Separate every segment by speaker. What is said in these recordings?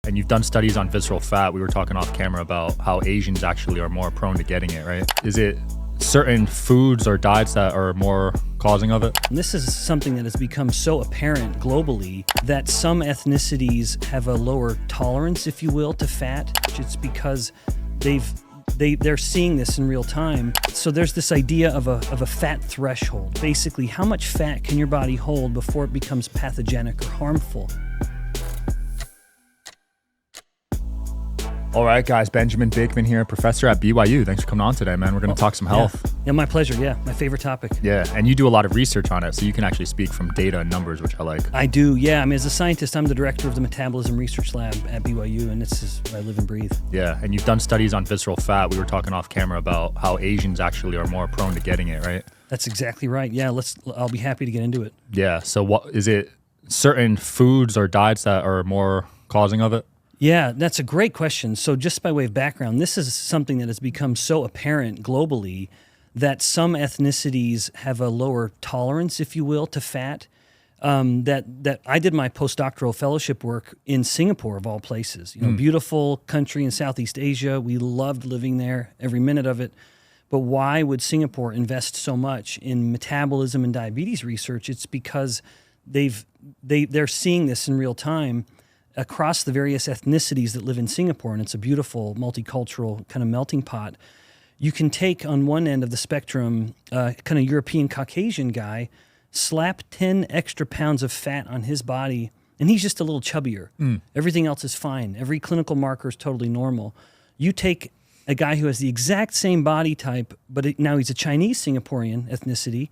Speaker 1: And you've done studies on visceral fat. We were talking off camera about how Asians actually are more prone to getting it, right? Is it certain foods or diets that are more causing of it?
Speaker 2: And this is something that has become so apparent globally that some ethnicities have a lower tolerance, if you will, to fat. It's because they're seeing this in real time. So there's this idea of a fat threshold. Basically, how much fat can your body hold before it becomes pathogenic or harmful?
Speaker 1: All right, guys, Benjamin Bikman here, professor at BYU. Thanks for coming on today, man. We're going to talk some health.
Speaker 2: Yeah, my pleasure. Yeah, my favorite topic.
Speaker 1: Yeah, and you do a lot of research on it, so you can actually speak from data and numbers, which I like.
Speaker 2: I do, yeah. I mean, as a scientist, I'm the director of the Metabolism Research Lab at BYU, and this is where I live and breathe.
Speaker 1: Yeah, and you've done studies on visceral fat. We were talking off camera about how Asians actually are more prone to getting it, right?
Speaker 2: That's exactly right. Yeah, I'll be happy to get into it.
Speaker 1: Yeah, so what is it certain foods or diets that are more causing of it?
Speaker 2: Yeah, that's a great question. So just by way of background, this is something that has become so apparent globally that some ethnicities have a lower tolerance, if you will, to fat. That I did my postdoctoral fellowship work in Singapore, of all places. Beautiful country in Southeast Asia. We loved living there, every minute of it. But why would Singapore invest so much in metabolism and diabetes research? It's because they're seeing this in real time across the various ethnicities that live in Singapore, and it's a beautiful multicultural kind of melting pot. You can take on one end of the spectrum kind of European Caucasian guy, slap 10 extra pounds of fat on his body, and he's just a little chubbier. Everything else is fine. Every clinical marker is totally normal. You take a guy who has the exact same body type, but now he's a Chinese Singaporean ethnicity,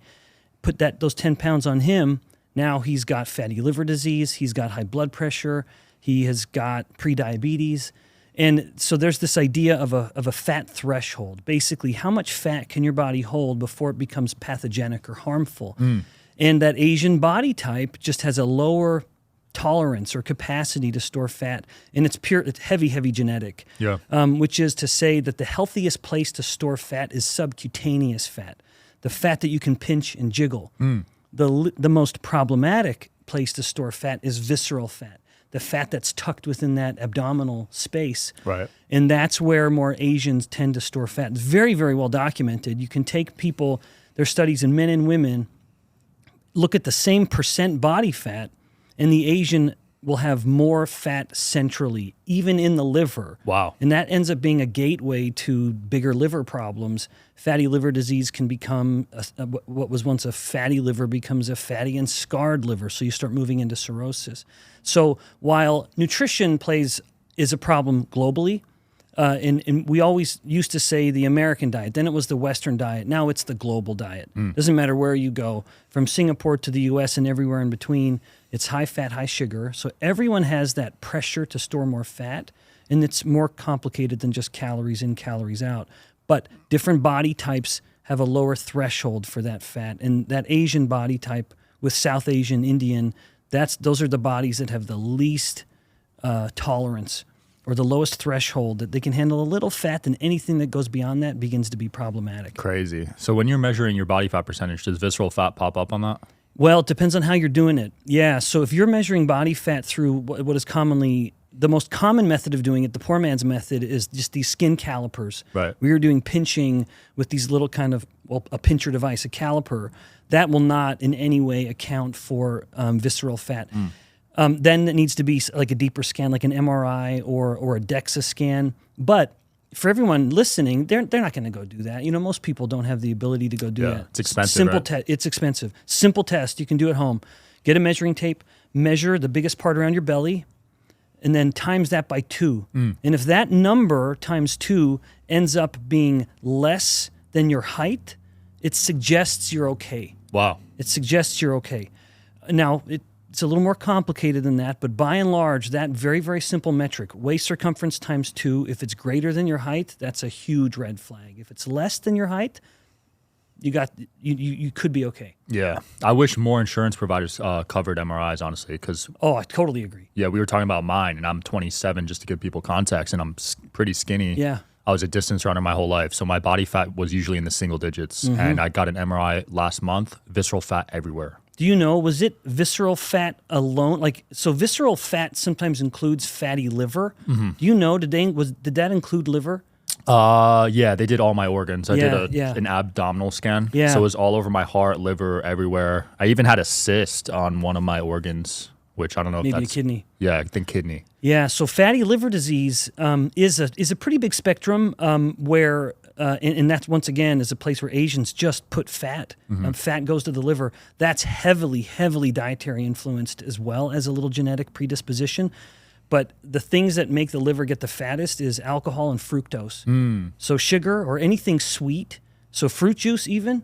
Speaker 2: put those 10 pounds on him, now he's got fatty liver disease, he's got high blood pressure, he has got prediabetes. And so there's this idea of a fat threshold. Basically, how much fat can your body hold before it becomes pathogenic or harmful? And that Asian body type just has a lower tolerance or capacity to store fat. And it's heavy genetic. Yeah. Which is to say that the healthiest place to store fat is subcutaneous fat, the fat that you can pinch and jiggle. The most problematic place to store fat is visceral fat, the fat that's tucked within that abdominal space. Right. And that's where more Asians tend to store fat. It's very, very well documented. You can take people, there's studies in men and women, look at the same percent body fat, and the Asian will have more fat centrally, even in the liver. Wow. And that ends up being a gateway to bigger liver problems. Fatty liver disease can become, what was once a fatty liver becomes a fatty and scarred liver, so you start moving into cirrhosis. So while nutrition is a problem globally, and we always used to say the American diet, then it was the Western diet, now it's the global diet. Doesn't matter where you go, from Singapore to the US and everywhere in between, it's high fat, high sugar. So everyone has that pressure to store more fat, and it's more complicated than just calories in, calories out. But different body types have a lower threshold for that fat, and that Asian body type with South Asian, Indian, those are the bodies that have the least tolerance or the lowest threshold, that they can handle a little fat, and anything that goes beyond that begins to be problematic.
Speaker 1: Crazy. So when you're measuring your body fat percentage, does visceral fat pop up on that?
Speaker 2: Well, it depends on how you're doing it. Yeah, so if you're measuring body fat through what is commonly, the most common method of doing it, the poor man's method, is just these skin calipers. Right. We are doing pinching with these little kind of, a pincher device, a caliper. That will not in any way account for visceral fat. Then it needs to be like a deeper scan, like an MRI or a DEXA scan. But for everyone listening, they're not going to go do that. Most people don't have the ability to go do that. It's expensive. It's expensive. Simple test you can do at home. Get a measuring tape, measure the biggest part around your belly, and then times that by 2. And if that number times 2 ends up being less than your height, it suggests you're okay. Wow. It suggests you're okay. Now, it's a little more complicated than that, but by and large, that very, very simple metric, waist circumference times 2, if it's greater than your height, that's a huge red flag. If it's less than your height, you could be okay. Yeah.
Speaker 1: I wish more insurance providers covered MRIs, honestly, because...
Speaker 2: Oh, I totally agree.
Speaker 1: Yeah, we were talking about mine, and I'm 27, just to give people context, and I'm pretty skinny. Yeah. I was a distance runner my whole life, so my body fat was usually in the single digits, and I got an MRI last month, visceral fat everywhere.
Speaker 2: Do you know, was it visceral fat alone? Like, so visceral fat sometimes includes fatty liver. Do you know, did that include liver?
Speaker 1: Yeah, they did all my organs. I did an abdominal scan.
Speaker 2: Yeah.
Speaker 1: So it was all over my heart, liver, everywhere. I even had a cyst on one of my organs, which I don't know if
Speaker 2: Maybe
Speaker 1: that's
Speaker 2: a kidney.
Speaker 1: Yeah, I think kidney.
Speaker 2: Yeah, so fatty liver disease is a pretty big spectrum where, and that's once again is a place where Asians just put fat. Fat goes to the liver. That's heavily, heavily dietary influenced as well as a little genetic predisposition. But the things that make the liver get the fattest is alcohol and fructose. So sugar or anything sweet, so fruit juice even,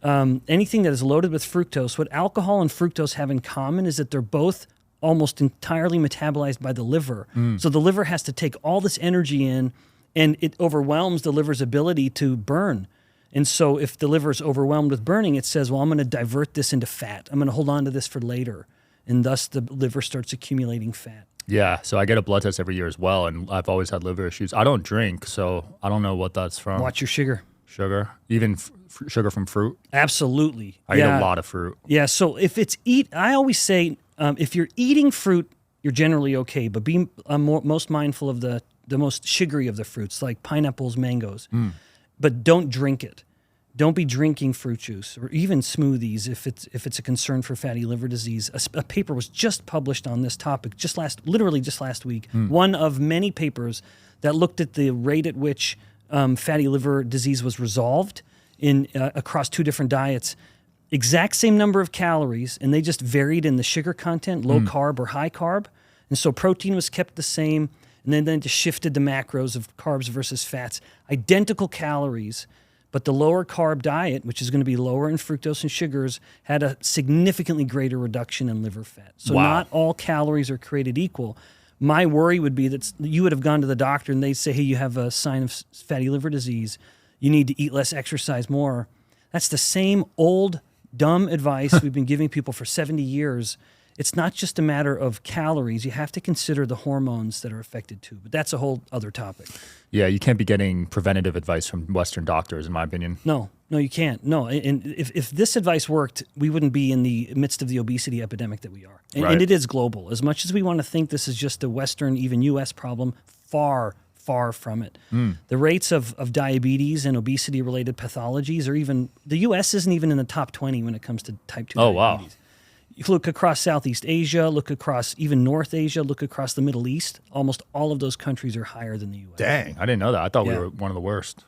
Speaker 2: anything that is loaded with fructose. What alcohol and fructose have in common is that they're both almost entirely metabolized by the liver. So the liver has to take all this energy in, and it overwhelms the liver's ability to burn. And so if the liver is overwhelmed with burning, it says, well, I'm going to divert this into fat. I'm going to hold on to this for later. And thus the liver starts accumulating fat.
Speaker 1: Yeah, so I get a blood test every year as well, and I've always had liver issues. I don't drink, so I don't know what that's from.
Speaker 2: Watch your sugar.
Speaker 1: Sugar? Even sugar from fruit?
Speaker 2: Absolutely.
Speaker 1: I eat a lot of fruit.
Speaker 2: Yeah, so if it's I always say if you're eating fruit, you're generally okay, but be most mindful of the most sugary of the fruits, like pineapples, mangoes. But don't drink it. Don't be drinking fruit juice or even smoothies if it's a concern for fatty liver disease. A paper was just published on this topic literally just last week. One of many papers that looked at the rate at which fatty liver disease was resolved in across two different diets. Exact same number of calories, and they just varied in the sugar content, low carb or high carb. And so protein was kept the same, and then just shifted the macros of carbs versus fats. Identical calories. But the lower carb diet, which is going to be lower in fructose and sugars, had a significantly greater reduction in liver fat. So not all calories are created equal. My worry would be that you would have gone to the doctor and they'd say, hey, you have a sign of fatty liver disease. You need to eat less, exercise more. That's the same old, dumb advice we've been giving people for 70 years. It's not just a matter of calories. You have to consider the hormones that are affected too. But that's a whole other topic.
Speaker 1: Yeah, you can't be getting preventative advice from Western doctors, in my opinion.
Speaker 2: No, you can't. No, and if this advice worked, we wouldn't be in the midst of the obesity epidemic that we are. And it is global. As much as we want to think this is just a Western, even U.S. problem, far from it. The rates of diabetes and obesity-related pathologies are even, the U.S. isn't even in the top 20 when it comes to type 2 diabetes.
Speaker 1: Wow.
Speaker 2: You look across Southeast Asia, look across even North Asia, look across the Middle East, almost all of those countries are higher than the U.S.
Speaker 1: Dang, I didn't know that. I thought we were one of the worst.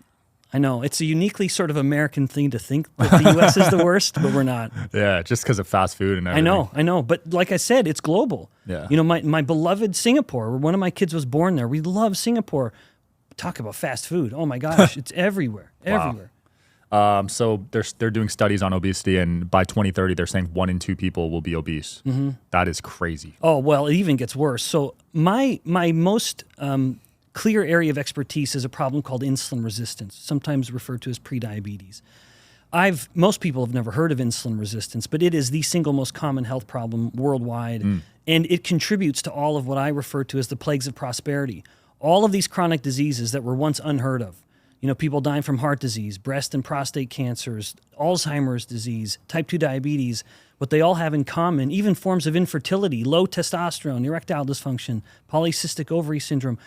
Speaker 2: I know. It's a uniquely sort of American thing to think that the U.S. is the worst, but we're not.
Speaker 1: Yeah, just because of fast food and everything.
Speaker 2: I know. But like I said, it's global.
Speaker 1: Yeah.
Speaker 2: You know, my beloved Singapore, where one of my kids was born there. We love Singapore. Talk about fast food. Oh, my gosh. It's everywhere. Everywhere.
Speaker 1: So they're doing studies on obesity, and by 2030, they're saying 1 in 2 people will be obese. That is crazy.
Speaker 2: Oh, well, it even gets worse. So my most clear area of expertise is a problem called insulin resistance, sometimes referred to as prediabetes. Most people have never heard of insulin resistance, but it is the single most common health problem worldwide, and it contributes to all of what I refer to as the plagues of prosperity. All of these chronic diseases that were once unheard of. You know, people dying from heart disease, breast and prostate cancers, Alzheimer's disease, type 2 diabetes, what they all have in common, even forms of infertility, low testosterone, erectile dysfunction, polycystic ovary syndrome,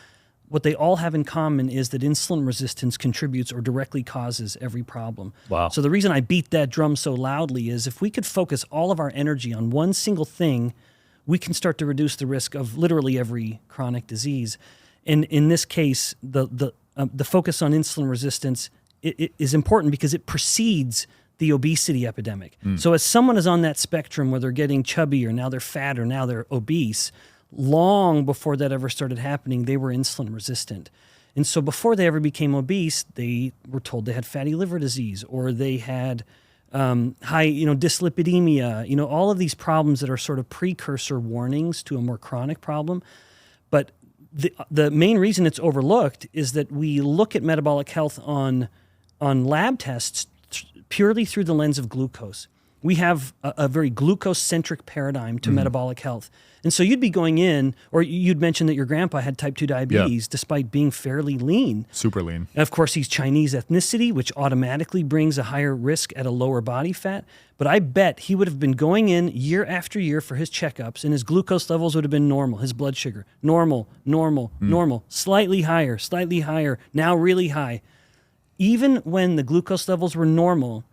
Speaker 2: what they all have in common is that insulin resistance contributes or directly causes every problem.
Speaker 1: Wow.
Speaker 2: So the reason I beat that drum so loudly is if we could focus all of our energy on one single thing, we can start to reduce the risk of literally every chronic disease. And in this case, the focus on insulin resistance is important because it precedes the obesity epidemic. So as someone is on that spectrum where they're getting chubby or now they're fat or now they're obese, long before that ever started happening, they were insulin resistant. And so before they ever became obese, they were told they had fatty liver disease or they had high, dyslipidemia, all of these problems that are sort of precursor warnings to a more chronic problem. But the main reason it's overlooked is that we look at metabolic health on lab tests purely through the lens of glucose. We have a very glucose-centric paradigm to metabolic health. And so you'd be going in, or you'd mentioned that your grandpa had type 2 diabetes despite being fairly lean.
Speaker 1: Super lean.
Speaker 2: Of course, he's Chinese ethnicity, which automatically brings a higher risk at a lower body fat. But I bet he would have been going in year after year for his checkups, and his glucose levels would have been normal, his blood sugar, normal, slightly higher, now really high. Even when the glucose levels were normal,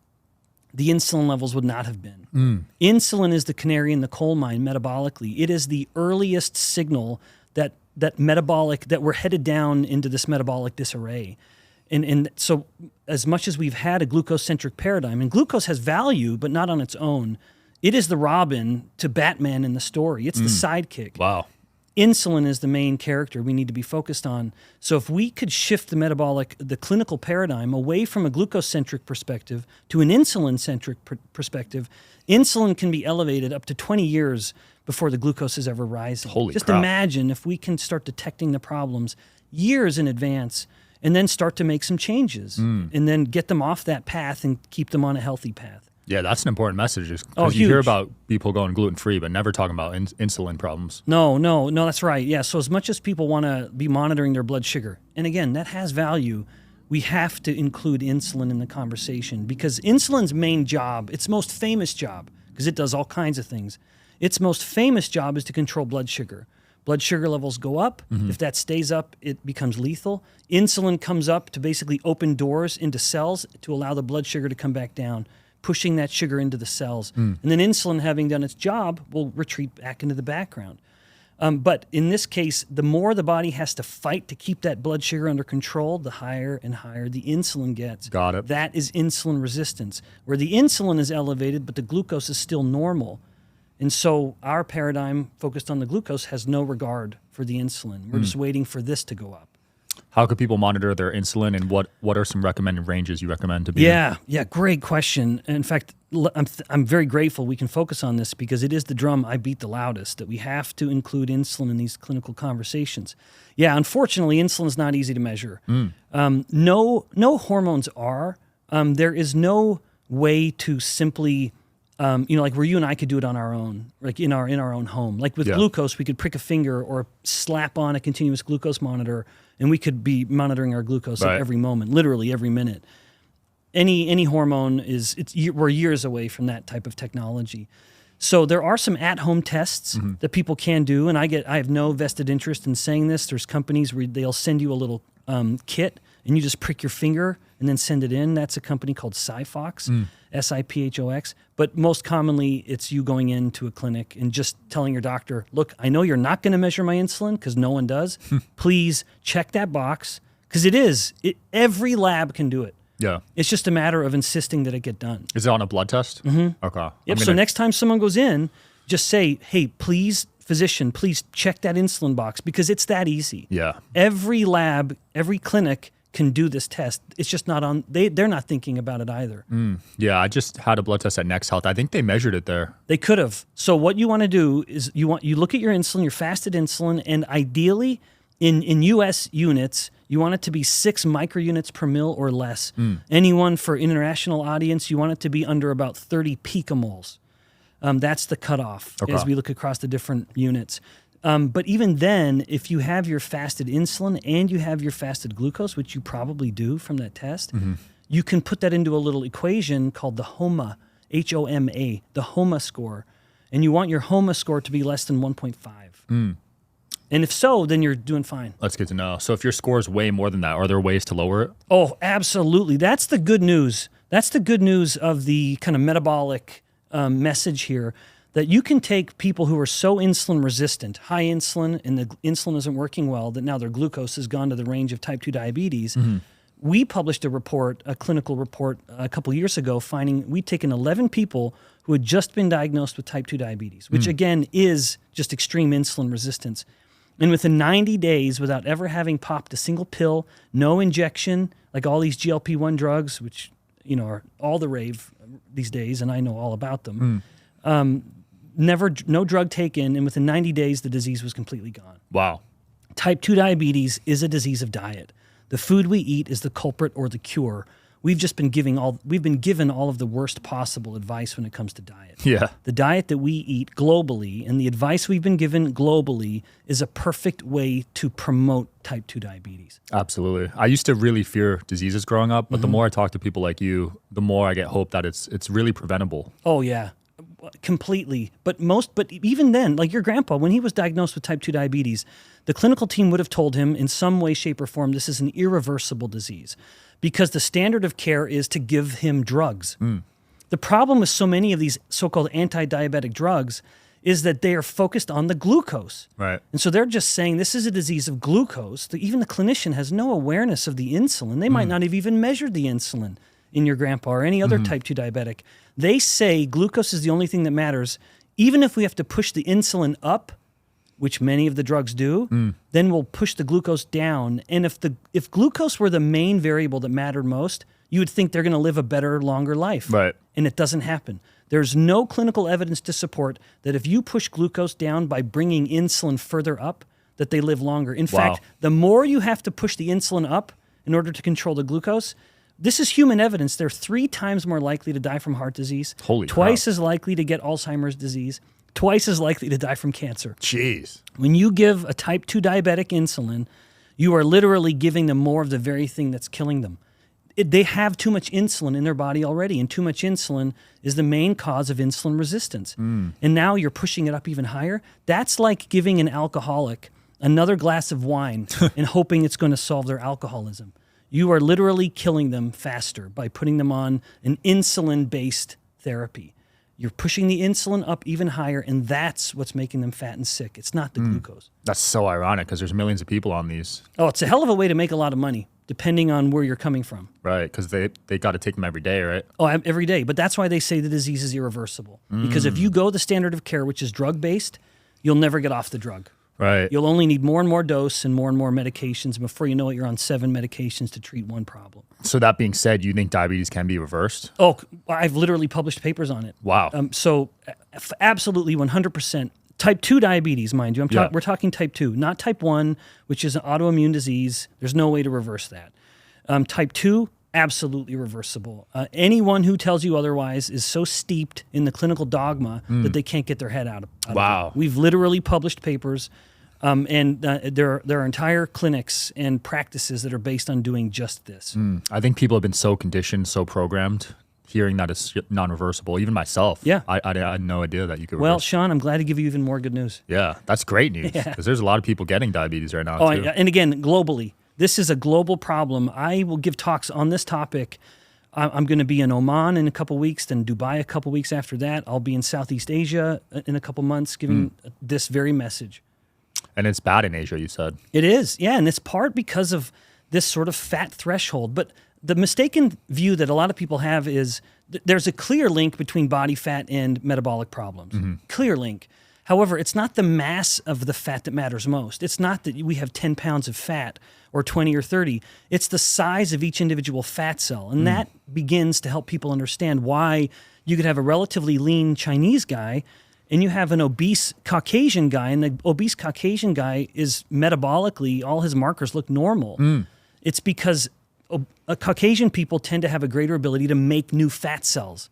Speaker 2: the insulin levels would not have been. Insulin is the canary in the coal mine metabolically. It is the earliest signal that we're headed down into this metabolic disarray. And so as much as we've had a glucose-centric paradigm, and glucose has value, but not on its own, it is the Robin to Batman in the story. It's the sidekick.
Speaker 1: Wow.
Speaker 2: Insulin is the main character we need to be focused on. So if we could shift the clinical paradigm away from a glucose-centric perspective to an insulin-centric perspective, insulin can be elevated up to 20 years before the glucose is ever rising.
Speaker 1: Holy
Speaker 2: Just
Speaker 1: crap.
Speaker 2: imagine if we can start detecting the problems years in advance and then start to make some changes and then get them off that path and keep them on a healthy path.
Speaker 1: Yeah, that's an important message.
Speaker 2: Oh,
Speaker 1: Because you hear
Speaker 2: huge.
Speaker 1: about people going gluten-free, but never talking about insulin problems.
Speaker 2: No, that's right. Yeah, so as much as people want to be monitoring their blood sugar, and again, that has value, we have to include insulin in the conversation because insulin's main job, its most famous job, because it does all kinds of things, its most famous job is to control blood sugar. Blood sugar levels go up. If that stays up, it becomes lethal. Insulin comes up to basically open doors into cells to allow the blood sugar to come back down, pushing that sugar into the cells. And then insulin, having done its job, will retreat back into the background. But in this case, the more the body has to fight to keep that blood sugar under control, the higher and higher the insulin gets.
Speaker 1: Got it.
Speaker 2: That is insulin resistance, where the insulin is elevated, but the glucose is still normal. And so our paradigm focused on the glucose has no regard for the insulin. We're just waiting for this to go up.
Speaker 1: How could people monitor their insulin, and what are some recommended ranges you recommend to be in?
Speaker 2: Yeah, great question. In fact, I'm very grateful we can focus on this because it is the drum I beat the loudest, that we have to include insulin in these clinical conversations. Yeah, unfortunately, insulin is not easy to measure. No hormones are. There is no way to simply, like where you and I could do it on our own, like in our own home. Like with glucose, we could prick a finger or slap on a continuous glucose monitor, and we could be monitoring our glucose at every moment, literally every minute. Any hormone we're years away from that type of technology. So there are some at-home tests that people can do, and I have no vested interest in saying this. There's companies where they'll send you a little kit, and you just prick your finger and then send it in. That's a company called Siphox, Siphox. But most commonly, it's you going into a clinic and just telling your doctor, look, I know you're not going to measure my insulin because no one does. Please check that box because every lab can do it.
Speaker 1: Yeah.
Speaker 2: It's just a matter of insisting that it get done.
Speaker 1: Is it on a blood test? Okay.
Speaker 2: Yep. So next time someone goes in, just say, hey, please, physician, please check that insulin box because it's that easy.
Speaker 1: Yeah.
Speaker 2: Every lab, every clinic can do this test. It's just not on, they're not thinking about it either.
Speaker 1: Yeah, I just had a blood test at Next Health. I think they measured it there.
Speaker 2: They could have. So what you want to do is you look at your insulin, your fasted insulin, and ideally in US units, you want it to be 6 microunits per mil or less. Anyone for international audience, you want it to be under about 30 picomoles. That's the cutoff as we look across the different units. But even then, if you have your fasted insulin and you have your fasted glucose, which you probably do from that test, you can put that into a little equation called the HOMA, H-O-M-A, the HOMA score. And you want your HOMA score to be less than 1.5. And if so, then you're doing fine.
Speaker 1: That's good to know. So if your score is way more than that, are there ways to lower it?
Speaker 2: Oh, absolutely. That's the good news. That's the good news of the kind of metabolic message here, that you can take people who are so insulin resistant, high insulin, and the insulin isn't working well, that now their glucose has gone to the range of type 2 diabetes. We published a clinical report a couple years ago, finding we'd taken 11 people who had just been diagnosed with type 2 diabetes, which again is just extreme insulin resistance. And within 90 days, without ever having popped a single pill, no injection, like all these GLP-1 drugs, which are all the rave these days, and I know all about them, no drug taken, and within 90 days, the disease was completely gone.
Speaker 1: Wow.
Speaker 2: Type 2 diabetes is a disease of diet. The food we eat is the culprit or the cure. we've given all of the worst possible advice when it comes to diet.
Speaker 1: Yeah.
Speaker 2: The diet that we eat globally and the advice we've been given globally is a perfect way to promote type 2 diabetes.
Speaker 1: Absolutely. I used to really fear diseases growing up, but the more I talk to people like you, the more I get hope that it's really preventable.
Speaker 2: Oh yeah, completely. But even then, like your grandpa, when he was diagnosed with type 2 diabetes, the clinical team would have told him in some way, shape, or form, this is an irreversible disease because the standard of care is to give him drugs. The problem with so many of these so-called anti-diabetic drugs is that they are focused on the glucose.
Speaker 1: Right.
Speaker 2: And so they're just saying this is a disease of glucose. Even the clinician has no awareness of the insulin. They might not have even measured the insulin in your grandpa or any other type 2 diabetic. They say glucose is the only thing that matters. Even if we have to push the insulin up, which many of the drugs do, then we'll push the glucose down. And if glucose were the main variable that mattered most, you would think they're going to live a better, longer life.
Speaker 1: Right.
Speaker 2: And it doesn't happen. There's no clinical evidence to support that if you push glucose down by bringing insulin further up, that they live longer. In fact, the more you have to push the insulin up in order to control the glucose, this is human evidence. They're 3 times more likely to die from heart disease, twice as likely to get Alzheimer's disease, twice as likely to die from cancer.
Speaker 1: Jeez.
Speaker 2: When you give a type 2 diabetic insulin, you are literally giving them more of the very thing that's killing them. They have too much insulin in their body already, and too much insulin is the main cause of insulin resistance. And now you're pushing it up even higher. That's like giving an alcoholic another glass of wine and hoping it's going to solve their alcoholism. You are literally killing them faster by putting them on an insulin-based therapy. You're pushing the insulin up even higher, and that's what's making them fat and sick. It's not the glucose.
Speaker 1: That's so ironic because there's millions of people on these.
Speaker 2: Oh, it's a hell of a way to make a lot of money, depending on where you're coming from.
Speaker 1: Right, because they got to take them every day, right?
Speaker 2: Oh, every day. But that's why they say the disease is irreversible. Because if you go the standard of care, which is drug-based, you'll never get off the drug.
Speaker 1: Right.
Speaker 2: You'll only need more and more dose and more medications. And before you know it, you're on 7 medications to treat one problem.
Speaker 1: So that being said, you think diabetes can be reversed?
Speaker 2: Oh, I've literally published papers on it.
Speaker 1: Wow.
Speaker 2: So absolutely 100%. Type 2 diabetes, mind you. We're talking type 2, not type 1, which is an autoimmune disease. There's no way to reverse that. Type 2, absolutely reversible. Anyone who tells you otherwise is so steeped in the clinical dogma that they can't get their head out of it. We've literally published papers, and there are entire clinics and practices that are based on doing just this.
Speaker 1: I think people have been so conditioned, so programmed, hearing that it's non-reversible. Even myself, I had no idea that you could reverse.
Speaker 2: Well, Sean, I'm glad to give you even more good news.
Speaker 1: Yeah, that's great news because there's a lot of people getting diabetes right now, too.
Speaker 2: And again, globally. This is a global problem. I will give talks on this topic. I'm going to be in Oman in a couple weeks, then Dubai a couple weeks after that. I'll be in Southeast Asia in a couple months giving this very message.
Speaker 1: And it's bad in Asia, you said.
Speaker 2: It is, yeah, and it's part because of this sort of fat threshold. But the mistaken view that a lot of people have is there's a clear link between body fat and metabolic problems. Clear link. However, it's not the mass of the fat that matters most. It's not that we have 10 pounds of fat or 20 or 30. It's the size of each individual fat cell. And that begins to help people understand why you could have a relatively lean Chinese guy and you have an obese Caucasian guy, and the obese Caucasian guy is metabolically, all his markers look normal. It's because Caucasian people tend to have a greater ability to make new fat cells.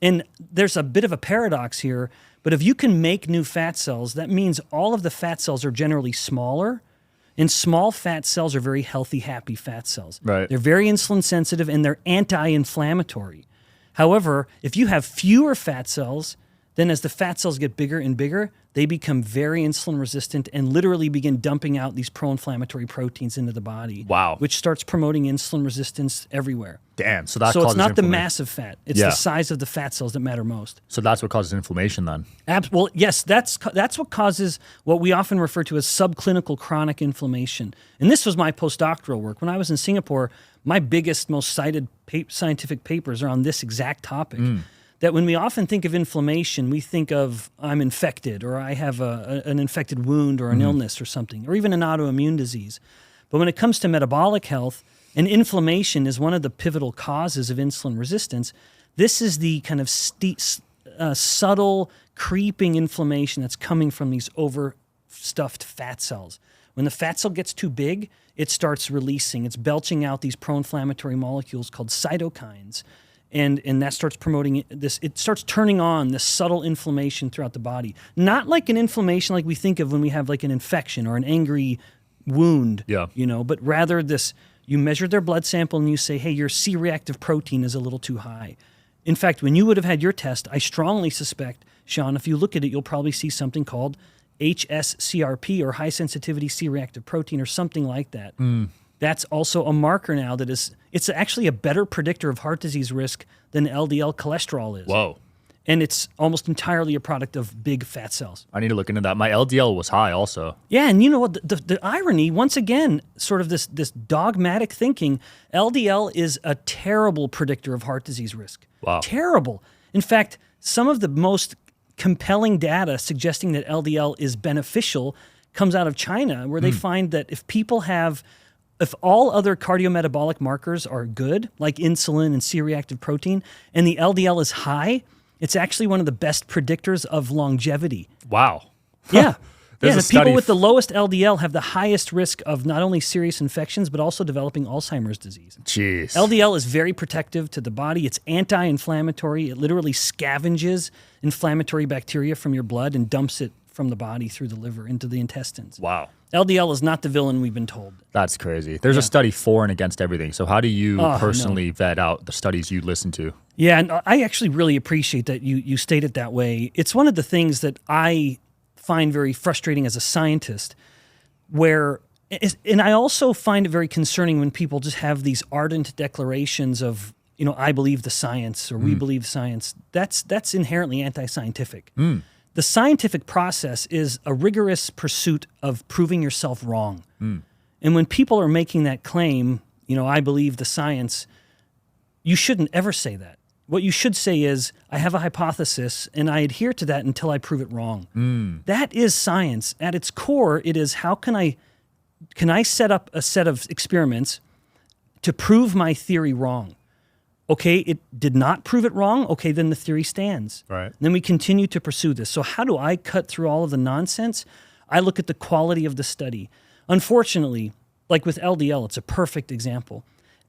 Speaker 2: And there's a bit of a paradox here, but if you can make new fat cells, that means all of the fat cells are generally smaller, and small fat cells are very healthy, happy fat cells.
Speaker 1: Right.
Speaker 2: They're very insulin sensitive, and they're anti-inflammatory. However, if you have fewer fat cells, then as the fat cells get bigger and bigger, they become very insulin resistant and literally begin dumping out these pro-inflammatory proteins into the body.
Speaker 1: Wow.
Speaker 2: Which starts promoting insulin resistance everywhere.
Speaker 1: Damn. So it's
Speaker 2: not the mass of fat. It's the size of the fat cells that matter most.
Speaker 1: So that's what causes inflammation then?
Speaker 2: Well, yes, that's what causes what we often refer to as subclinical chronic inflammation. And this was my postdoctoral work. When I was in Singapore, my biggest, most cited scientific papers are on this exact topic. That when we often think of inflammation, we think of I'm infected or I have an infected wound or an illness or something, or even an autoimmune disease. But when it comes to metabolic health, and inflammation is one of the pivotal causes of insulin resistance, this is the kind of subtle, creeping inflammation that's coming from these overstuffed fat cells. When the fat cell gets too big, it starts releasing, it's belching out these pro-inflammatory molecules called cytokines. And that starts promoting this, it starts turning on this subtle inflammation throughout the body. Not like an inflammation like we think of when we have like an infection or an angry wound, but rather this, you measure their blood sample and you say, hey, your C-reactive protein is a little too high. In fact, when you would have had your test, I strongly suspect, Sean, if you look at it, you'll probably see something called HSCRP or high sensitivity C-reactive protein or something like that. That's also a marker now that it's actually a better predictor of heart disease risk than LDL cholesterol is.
Speaker 1: Whoa.
Speaker 2: And it's almost entirely a product of big fat cells.
Speaker 1: I need to look into that. My LDL was high also.
Speaker 2: Yeah, and you know what? The irony, once again, sort of this dogmatic thinking, LDL is a terrible predictor of heart disease risk.
Speaker 1: Wow. Terrible.
Speaker 2: In fact, some of the most compelling data suggesting that LDL is beneficial comes out of China, where they find that if all other cardiometabolic markers are good, like insulin and C-reactive protein, and the LDL is high, it's actually one of the best predictors of longevity.
Speaker 1: Wow.
Speaker 2: Yeah. The people with the lowest LDL have the highest risk of not only serious infections, but also developing Alzheimer's disease.
Speaker 1: Jeez.
Speaker 2: LDL is very protective to the body. It's anti-inflammatory. It literally scavenges inflammatory bacteria from your blood and dumps it from the body through the liver into the intestines.
Speaker 1: Wow.
Speaker 2: LDL is not the villain we've been told.
Speaker 1: That's crazy. There's a study for and against everything. So how do you personally vet out the studies you listen to?
Speaker 2: Yeah, and I actually really appreciate that you state it that way. It's one of the things that I find very frustrating as a scientist, and I also find it very concerning when people just have these ardent declarations of, I believe the science or we believe science. That's inherently anti-scientific. The scientific process is a rigorous pursuit of proving yourself wrong. And when people are making that claim, I believe the science, you shouldn't ever say that. What you should say is, I have a hypothesis and I adhere to that until I prove it wrong. That is science. At its core, it is how can I set up a set of experiments to prove my theory wrong? Okay, it did not prove it wrong. Okay, then the theory stands.
Speaker 1: Right.
Speaker 2: Then we continue to pursue this. So how do I cut through all of the nonsense? I look at the quality of the study. Unfortunately, like with LDL, it's a perfect example.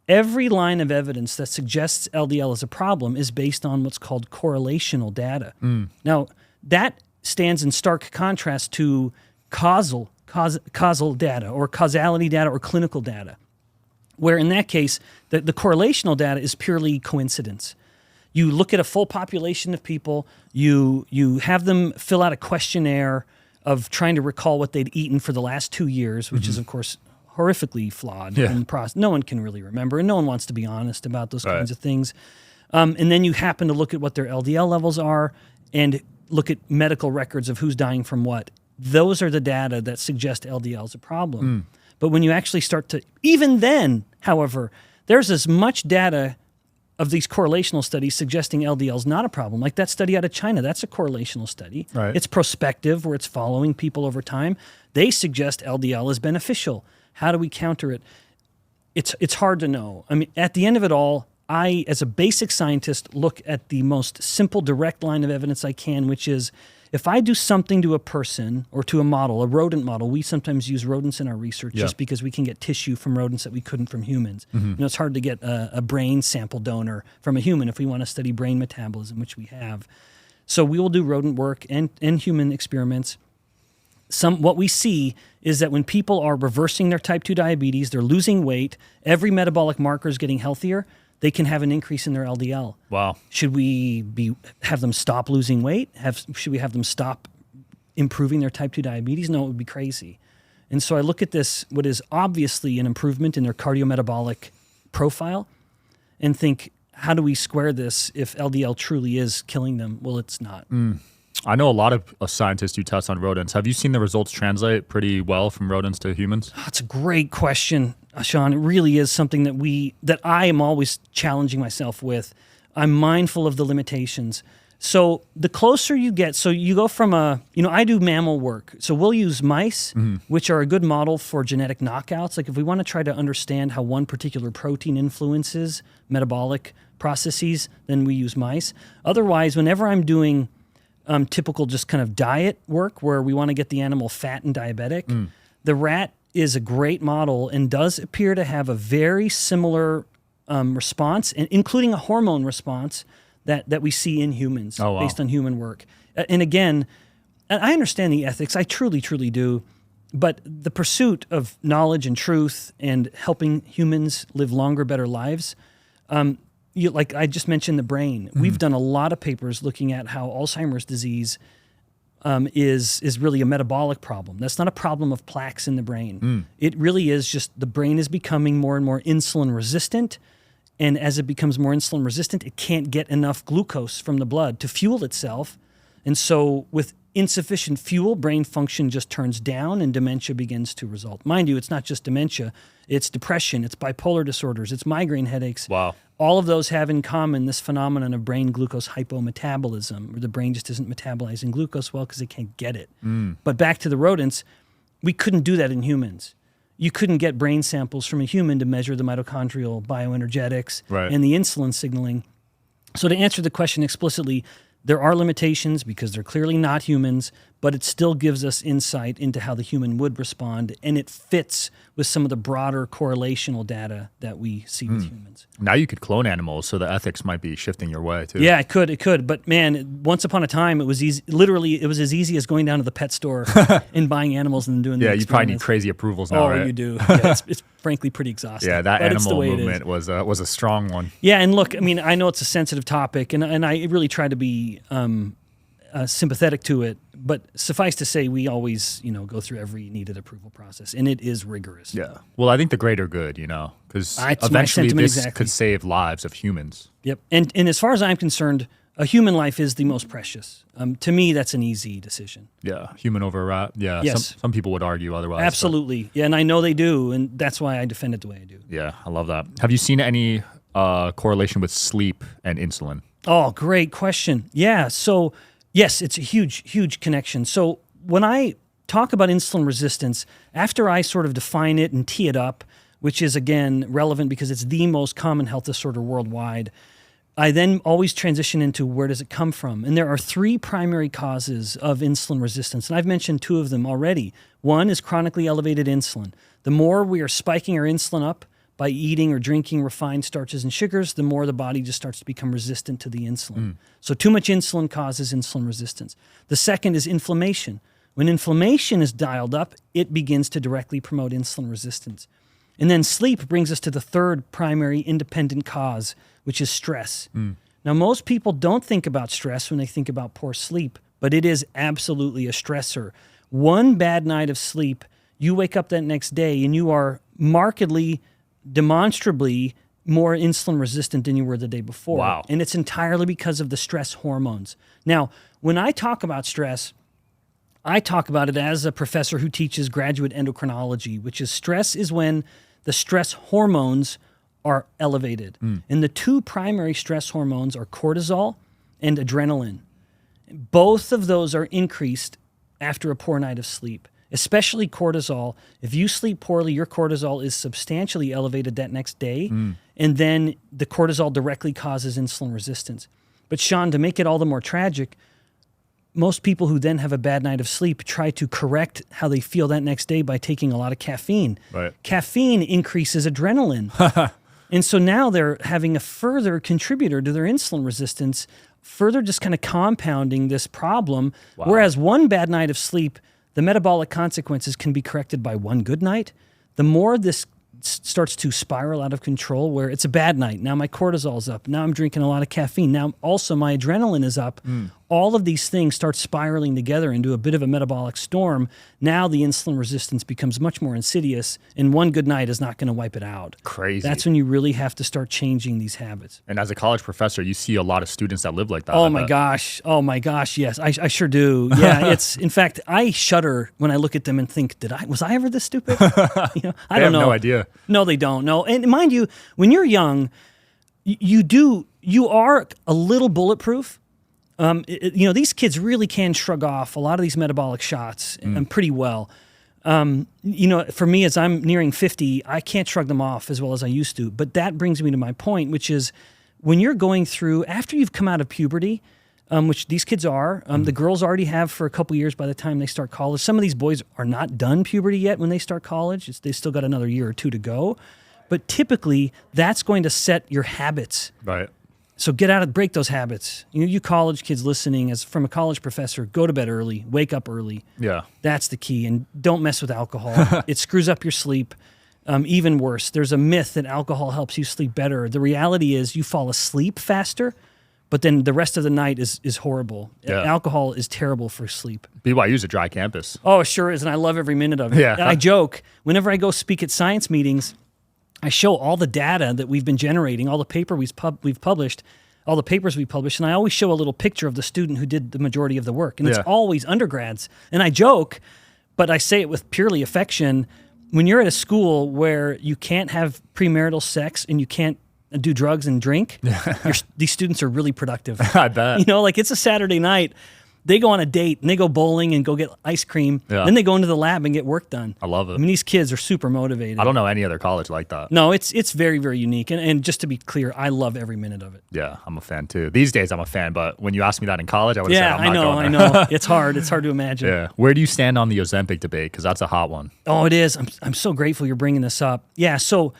Speaker 2: Every line of evidence that suggests LDL is a problem is based on what's called correlational data. Now, that stands in stark contrast to causal data or causality data or clinical data, where in that case, the correlational data is purely coincidence. You look at a full population of people, you have them fill out a questionnaire of trying to recall what they'd eaten for the last 2 years, which is, of course, horrifically flawed in the process. No one can really remember, and no one wants to be honest about those kinds of things. And then you happen to look at what their LDL levels are and look at medical records of who's dying from what. Those are the data that suggest LDL is a problem. But when you actually start to, even then, however, there's as much data of these correlational studies suggesting LDL is not a problem. Like that study out of China, that's a correlational study.
Speaker 1: Right.
Speaker 2: It's prospective, where it's following people over time. They suggest LDL is beneficial. How do we counter it? It's hard to know. I mean, at the end of it all, I, as a basic scientist, look at the most simple, direct line of evidence I can, which is if I do something to a person or to a model, a rodent model, we sometimes use rodents in our research just because we can get tissue from rodents that we couldn't from humans. It's hard to get a brain sample donor from a human if we want to study brain metabolism, which we have. So we will do rodent work and human experiments. What we see is that when people are reversing their type 2 diabetes, they're losing weight, every metabolic marker is getting healthier, they can have an increase in their LDL.
Speaker 1: Wow.
Speaker 2: Should we have them stop losing weight? Should we have them stop improving their type 2 diabetes? No, it would be crazy. And so I look at this, what is obviously an improvement in their cardiometabolic profile, and think, how do we square this if LDL truly is killing them? Well, it's not.
Speaker 1: I know a lot of scientists do tests on rodents. Have you seen the results translate pretty well from rodents to humans?
Speaker 2: That's a great question, Sean. It really is something that I am always challenging myself with. I'm mindful of the limitations. So the closer you get, so you go from I do mammal work. So we'll use mice, which are a good model for genetic knockouts. Like if we want to try to understand how one particular protein influences metabolic processes, then we use mice. Otherwise, whenever I'm doing typical just kind of diet work where we want to get the animal fat and diabetic, the rat is a great model and does appear to have a very similar response, including a hormone response that we see in humans based on human work. And again, I understand the ethics. I truly, truly do. But the pursuit of knowledge and truth and helping humans live longer, better lives, like I just mentioned the brain. We've done a lot of papers looking at how Alzheimer's disease is really a metabolic problem. That's not a problem of plaques in the brain. It really is just the brain is becoming more and more insulin resistant. And as it becomes more insulin resistant, it can't get enough glucose from the blood to fuel itself. And so with insufficient fuel, brain function just turns down and dementia begins to result. Mind you, it's not just dementia. It's depression, it's bipolar disorders, it's migraine headaches.
Speaker 1: Wow.
Speaker 2: All of those have in common this phenomenon of brain glucose hypometabolism, where the brain just isn't metabolizing glucose well because it can't get it. But back to the rodents, we couldn't do that in humans. You couldn't get brain samples from a human to measure the mitochondrial bioenergetics and the insulin signaling. So to answer the question explicitly, there are limitations because they're clearly not humans, but it still gives us insight into how the human would respond, and it fits with some of the broader correlational data that we see with humans.
Speaker 1: Now you could clone animals, so the ethics might be shifting your way too.
Speaker 2: Yeah, it could. But man, once upon a time, it was easy. Literally, it was as easy as going down to the pet store and buying animals and doing the experiments.
Speaker 1: You probably need crazy approvals now, right?
Speaker 2: Oh, you do. Yeah, it's frankly pretty exhausting.
Speaker 1: Yeah, that animal movement was a strong one.
Speaker 2: Yeah, and look, I mean, I know it's a sensitive topic, and I really try to be sympathetic to it, but suffice to say, we always, go through every needed approval process, and it is rigorous.
Speaker 1: Yeah. Well, I think the greater good, because eventually this could save lives of humans.
Speaker 2: Yep. And as far as I'm concerned, a human life is the most precious. To me, that's an easy decision.
Speaker 1: Yeah. Human over rat. Yeah.
Speaker 2: Yes.
Speaker 1: Some people would argue otherwise.
Speaker 2: Absolutely. But. Yeah. And I know they do. And that's why I defend it the way I do.
Speaker 1: Yeah. I love that. Have you seen any correlation with sleep and insulin?
Speaker 2: Oh, great question. Yeah. So, yes, it's a huge, huge connection. So when I talk about insulin resistance, after I sort of define it and tee it up, which is, again, relevant because it's the most common health disorder worldwide, I then always transition into where does it come from? And there are three primary causes of insulin resistance, and I've mentioned two of them already. One is chronically elevated insulin. The more we are spiking our insulin up by eating or drinking refined starches and sugars, the more the body just starts to become resistant to the insulin. So too much insulin causes insulin resistance. The second is inflammation. When inflammation is dialed up, it begins to directly promote insulin resistance. And then sleep brings us to the third primary independent cause, which is stress. Now, most people don't think about stress when they think about poor sleep, but it is absolutely a stressor. One bad night of sleep, you wake up that next day and you are demonstrably more insulin resistant than you were the day before.
Speaker 1: Wow.
Speaker 2: And it's entirely because of the stress hormones. Now, when I talk about stress, I talk about it as a professor who teaches graduate endocrinology, which is stress is when the stress hormones are elevated. And the two primary stress hormones are cortisol and adrenaline. Both of those are increased after a poor night of sleep. Especially cortisol. If you sleep poorly, your cortisol is substantially elevated that next day, and then the cortisol directly causes insulin resistance. But Sean, to make it all the more tragic, most people who then have a bad night of sleep try to correct how they feel that next day by taking a lot of caffeine.
Speaker 1: Right.
Speaker 2: Caffeine increases adrenaline. And so now they're having a further contributor to their insulin resistance, further just kind of compounding this problem. Wow. Whereas one bad night of sleep, the metabolic consequences can be corrected by one good night. The more this starts to spiral out of control, where it's a bad night, now my cortisol's up, now I'm drinking a lot of caffeine, now also my adrenaline is up. All of these things start spiraling together into a bit of a metabolic storm. Now the insulin resistance becomes much more insidious, and one good night is not going to wipe it out.
Speaker 1: Crazy.
Speaker 2: That's when you really have to start changing these habits.
Speaker 1: And as a college professor, you see a lot of students that live like that.
Speaker 2: Oh my gosh, yes, I sure do. Yeah, in fact, I shudder when I look at them and think, was I ever this stupid? I don't know.
Speaker 1: They have no idea.
Speaker 2: No, they don't. No, and mind you, when you're young, you are a little bulletproof. These kids really can shrug off a lot of these metabolic shots pretty well. For me, as I'm nearing 50, I can't shrug them off as well as I used to. But that brings me to my point, which is when you're going through, after you've come out of puberty, which these kids are. The girls already have for a couple years by the time they start college. Some of these boys are not done puberty yet when they start college. They still got another year or two to go. But typically, that's going to set your habits.
Speaker 1: Right.
Speaker 2: So break those habits. You college kids listening, as from a college professor, go to bed early, wake up early.
Speaker 1: Yeah.
Speaker 2: That's the key. And don't mess with alcohol. It screws up your sleep. Even worse, there's a myth that alcohol helps you sleep better. The reality is you fall asleep faster, but then the rest of the night is horrible.
Speaker 1: Yeah.
Speaker 2: Alcohol is terrible for sleep.
Speaker 1: BYU's a dry campus.
Speaker 2: Oh, it sure is, and I love every minute of it.
Speaker 1: Yeah.
Speaker 2: And I joke, whenever I go speak at science meetings, I show all the data that we've been generating, all the paper we've published, all the papers we published, and I always show a little picture of the student who did the majority of the work, and it's always undergrads. And I joke, but I say it with purely affection, when you're at a school where you can't have premarital sex and you can't do drugs and drink, these students are really productive.
Speaker 1: I bet.
Speaker 2: Like it's a Saturday night. They go on a date and they go bowling and go get ice cream.
Speaker 1: Yeah.
Speaker 2: Then they go into the lab and get work done.
Speaker 1: I love it.
Speaker 2: I mean, these kids are super motivated.
Speaker 1: I don't know any other college like that.
Speaker 2: No, it's very, very unique. And just to be clear, I love every minute of it.
Speaker 1: Yeah, I'm a fan too. These days I'm a fan, but when you asked me that in college, I would have said I'm not going there.
Speaker 2: I know. It's hard. It's hard to imagine.
Speaker 1: Yeah. Where do you stand on the Ozempic debate? Because that's a hot one.
Speaker 2: Oh, it is. I'm so grateful you're bringing this up. Yeah, so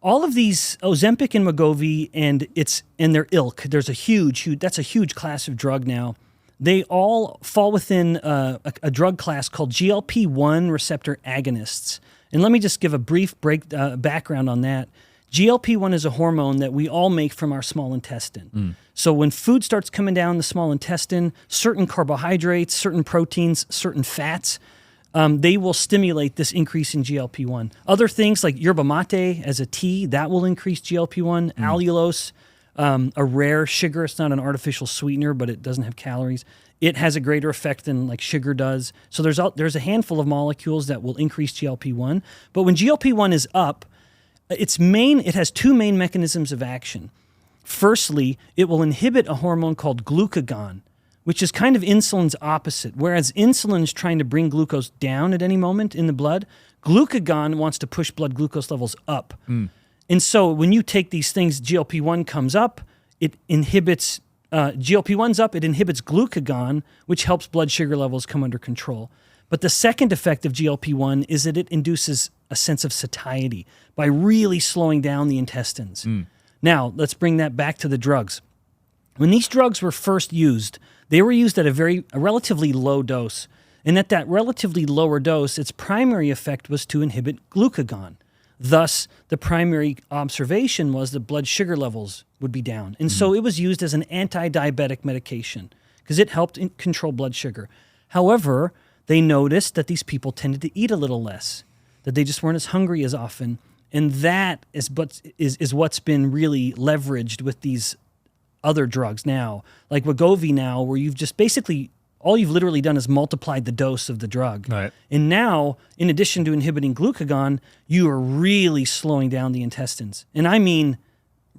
Speaker 2: all of these, Ozempic and Wegovy and their ilk, that's a huge class of drug now. They all fall within a drug class called GLP-1 receptor agonists. And let me just give a brief background on that. GLP-1 is a hormone that we all make from our small intestine. So when food starts coming down the small intestine, certain carbohydrates, certain proteins, certain fats, they will stimulate this increase in GLP-1. Other things like yerba mate as a tea, that will increase GLP-1. Allulose, a rare sugar. It's not an artificial sweetener, but it doesn't have calories. It has a greater effect than like sugar does. So there's a handful of molecules that will increase GLP-1. But when GLP-1 is up, it has two main mechanisms of action. Firstly, it will inhibit a hormone called glucagon, which is kind of insulin's opposite. Whereas insulin is trying to bring glucose down at any moment in the blood, glucagon wants to push blood glucose levels up. And so when you take these things, GLP-1 comes up, it inhibits, GLP-1's up, it inhibits glucagon, which helps blood sugar levels come under control. But the second effect of GLP-1 is that it induces a sense of satiety by really slowing down the intestines. Now, let's bring that back to the drugs. When these drugs were first used, they were used at a relatively low dose. And at that relatively lower dose, its primary effect was to inhibit glucagon. Thus, the primary observation was that blood sugar levels would be down. And so it was used as an anti-diabetic medication because it helped control blood sugar. However, they noticed that these people tended to eat a little less, that they just weren't as hungry as often. And that is what's been really leveraged with these other drugs now, like Wegovy now, where you've just basically, all you've literally done is multiplied the dose of the drug.
Speaker 1: Right.
Speaker 2: And now, in addition to inhibiting glucagon, you are really slowing down the intestines. And I mean,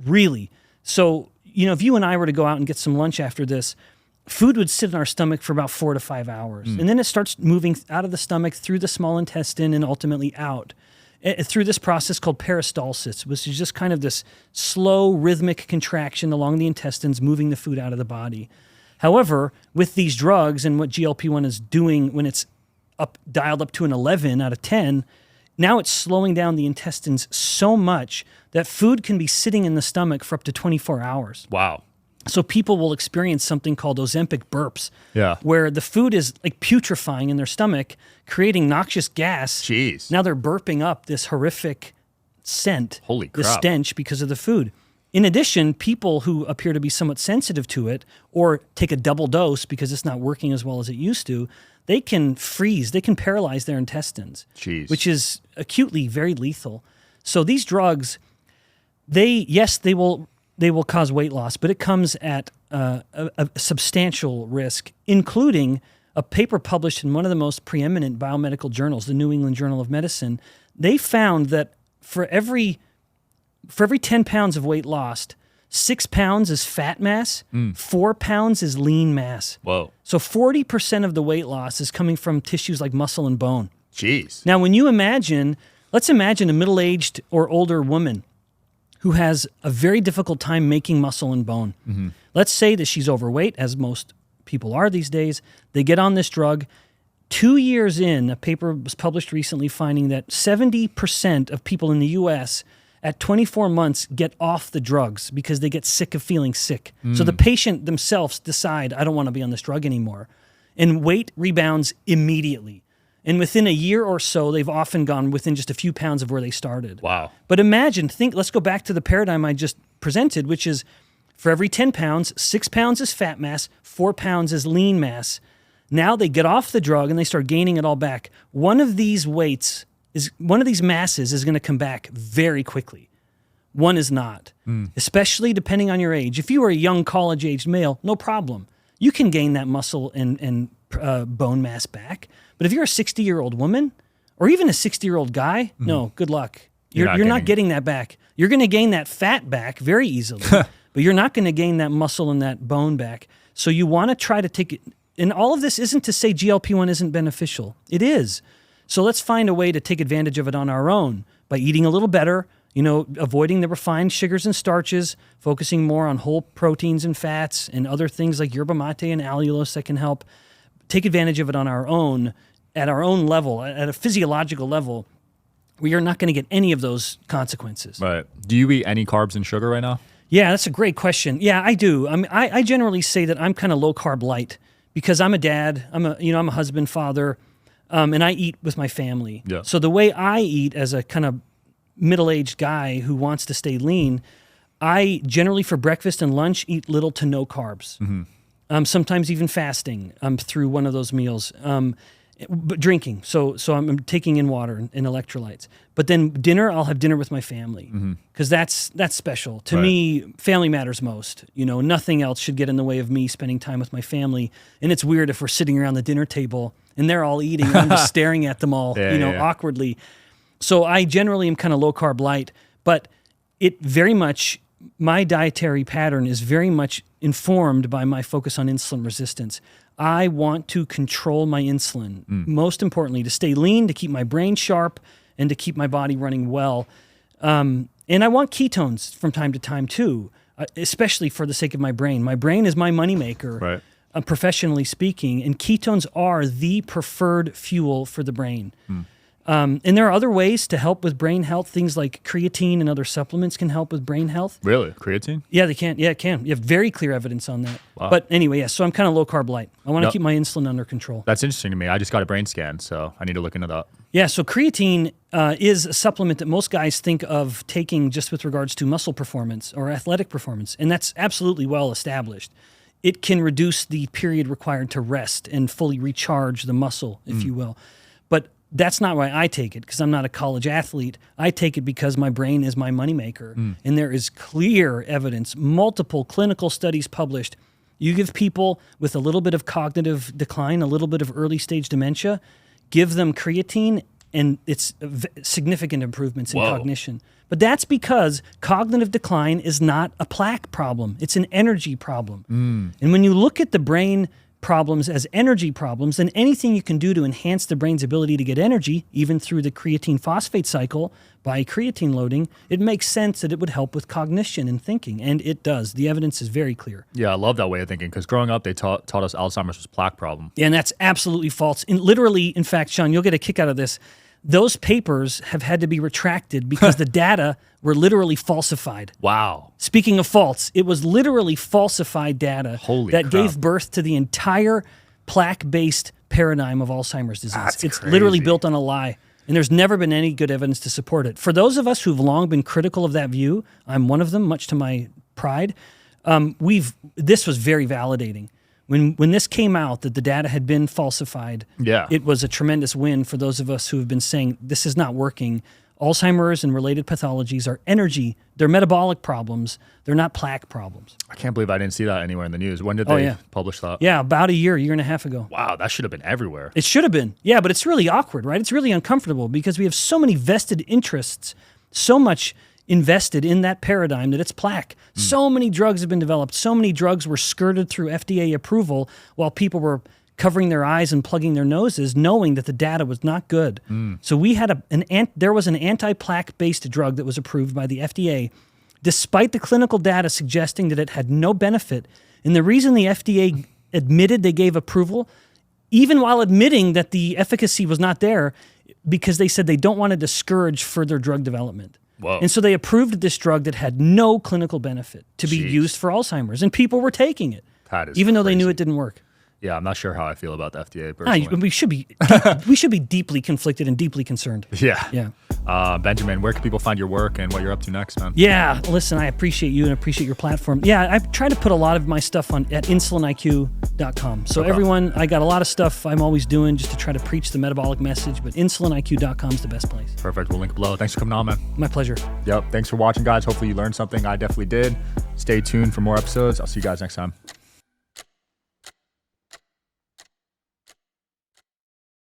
Speaker 2: really. So, if you and I were to go out and get some lunch after this, food would sit in our stomach for about 4 to 5 hours. And then it starts moving out of the stomach through the small intestine and ultimately out through this process called peristalsis, which is just kind of this slow rhythmic contraction along the intestines, moving the food out of the body. However, with these drugs and what GLP-1 is doing when it's dialed up to an 11 out of 10, now it's slowing down the intestines so much that food can be sitting in the stomach for up to 24 hours.
Speaker 1: Wow.
Speaker 2: So people will experience something called Ozempic burps, where the food is like putrefying in their stomach, creating noxious gas.
Speaker 1: Jeez.
Speaker 2: Now they're burping up this horrific scent,
Speaker 1: Holy crap.
Speaker 2: this stench because of the food. In addition, people who appear to be somewhat sensitive to it or take a double dose because it's not working as well as it used to, they can freeze, they can paralyze their intestines, which is acutely very lethal. So these drugs, they will cause weight loss, but it comes at a substantial risk, including a paper published in one of the most preeminent biomedical journals, the New England Journal of Medicine. They found that for every 10 pounds of weight lost, 6 pounds is fat mass, 4 pounds is lean mass.
Speaker 1: Whoa.
Speaker 2: So 40% of the weight loss is coming from tissues like muscle and bone.
Speaker 1: Jeez.
Speaker 2: Now, when you let's imagine a middle-aged or older woman who has a very difficult time making muscle and bone. Let's say that she's overweight, as most people are these days. They get on this drug. 2 years in, a paper was published recently finding that 70% of people in the U.S. at 24 months get off the drugs because they get sick of feeling sick. So the patient themselves decide, I don't want to be on this drug anymore. And weight rebounds immediately. And within a year or so, they've often gone within just a few pounds of where they started.
Speaker 1: Wow.
Speaker 2: But imagine, let's go back to the paradigm I just presented, which is for every 10 pounds, 6 pounds is fat mass, 4 pounds is lean mass. Now they get off the drug and they start gaining it all back. One of these masses is going to come back very quickly. One is not, especially depending on your age. If you are a young college-aged male, no problem. You can gain that muscle and bone mass back. But if you're a 60-year-old woman or even a 60-year-old guy, no, good luck. You're not getting that back. You're going to gain that fat back very easily, but you're not going to gain that muscle and that bone back. So you want to try to take it. And all of this isn't to say GLP-1 isn't beneficial. It is. So let's find a way to take advantage of it on our own by eating a little better, avoiding the refined sugars and starches, focusing more on whole proteins and fats and other things like yerba mate and allulose that can help. Take advantage of it on our own, at our own level, at a physiological level. We are not going to get any of those consequences.
Speaker 1: Right. Do you eat any carbs and sugar right now?
Speaker 2: Yeah, that's a great question. Yeah, I do. I mean, I generally say that I'm kind of low carb light because I'm a dad. I'm a husband, father, and I eat with my family.
Speaker 1: Yeah.
Speaker 2: So the way I eat as a kind of middle-aged guy who wants to stay lean, I generally for breakfast and lunch eat little to no carbs. Sometimes even fasting through one of those meals. But drinking, so I'm taking in water and electrolytes. But then dinner, I'll have dinner with my family because that's special. To me, family matters most. Nothing else should get in the way of me spending time with my family. And it's weird if we're sitting around the dinner table and they're all eating and I'm just staring at them all, awkwardly. So I generally am kind of low carb light, but my dietary pattern is very much informed by my focus on insulin resistance. I want to control my insulin, most importantly, to stay lean, to keep my brain sharp, and to keep my body running well. And I want ketones from time to time, too, especially for the sake of my brain. My brain is my moneymaker, professionally speaking, and ketones are the preferred fuel for the brain. And there are other ways to help with brain health. Things like creatine and other supplements can help with brain health.
Speaker 1: Really? Creatine?
Speaker 2: Yeah, they can. Yeah, it can. You have very clear evidence on that.
Speaker 1: Wow.
Speaker 2: But anyway, so I'm kind of low carb light. I want to keep my insulin under control.
Speaker 1: That's interesting to me. I just got a brain scan, so I need to look into that.
Speaker 2: Yeah, so creatine is a supplement that most guys think of taking just with regards to muscle performance or athletic performance, and that's absolutely well established. It can reduce the period required to rest and fully recharge the muscle, if you will. But that's not why I take it, because I'm not a college athlete. I take it because my brain is my moneymaker. And there is clear evidence, multiple clinical studies published. You give people with a little bit of cognitive decline, a little bit of early stage dementia, give them creatine, and it's significant improvements in cognition. But that's because cognitive decline is not a plaque problem. It's an energy problem. And when you look at the brain problems as energy problems, then anything you can do to enhance the brain's ability to get energy, even through the creatine phosphate cycle by creatine loading, it makes sense that it would help with cognition and thinking, and it does. The evidence is very clear.
Speaker 1: Yeah, I love that way of thinking, because growing up, they taught us Alzheimer's was a plaque problem.
Speaker 2: And that's absolutely false. And literally, in fact, Sean, you'll get a kick out of this. Those papers have had to be retracted because the data were literally falsified.
Speaker 1: Wow.
Speaker 2: Speaking of false, it was literally falsified data that
Speaker 1: crap.
Speaker 2: gave birth to the entire plaque-based paradigm of Alzheimer's disease.
Speaker 1: That's
Speaker 2: it's
Speaker 1: crazy.
Speaker 2: literally built on a lie, and there's never been any good evidence to support it. For those of us who've long been critical of that view, I'm one of them, much to my pride, this was very validating. When this came out that the data had been falsified, it was a tremendous win for those of us who have been saying this is not working. Alzheimer's and related pathologies are they're metabolic problems. They're not plaque problems.
Speaker 1: I can't believe I didn't see that anywhere in the news. When did they publish that?
Speaker 2: Yeah, about a year and a half ago.
Speaker 1: Wow, that should have been everywhere.
Speaker 2: It should have been. Yeah, but it's really awkward, right? It's really uncomfortable because we have so many vested interests, so much invested in that paradigm that it's plaque. So many drugs have been developed. So many drugs were skirted through FDA approval while people were covering their eyes and plugging their noses, knowing that the data was not good. So we had there was an anti-plaque based drug that was approved by the FDA despite the clinical data suggesting that it had no benefit. And the reason the FDA admitted they gave approval, even while admitting that the efficacy was not there, because they said they don't want to discourage further drug development.
Speaker 1: Whoa.
Speaker 2: And so they approved this drug that had no clinical benefit to be used for Alzheimer's, and people were taking it,
Speaker 1: That is
Speaker 2: even though they
Speaker 1: crazy.
Speaker 2: knew it didn't work.
Speaker 1: Yeah, I'm not sure how I feel about the FDA personally.
Speaker 2: We should be deeply conflicted and deeply concerned.
Speaker 1: Yeah.
Speaker 2: Yeah.
Speaker 1: Benjamin, where can people find your work and what you're up to next, man?
Speaker 2: Yeah, listen, I appreciate you and appreciate your platform. Yeah, I try to put a lot of my stuff on at insuliniq.com. So everyone, I got a lot of stuff I'm always doing just to try to preach the metabolic message, but insuliniq.com is the best place.
Speaker 1: Perfect. We'll link below. Thanks for coming on, man.
Speaker 2: My pleasure.
Speaker 1: Yep. Thanks for watching, guys. Hopefully you learned something. I definitely did. Stay tuned for more episodes. I'll see you guys next time.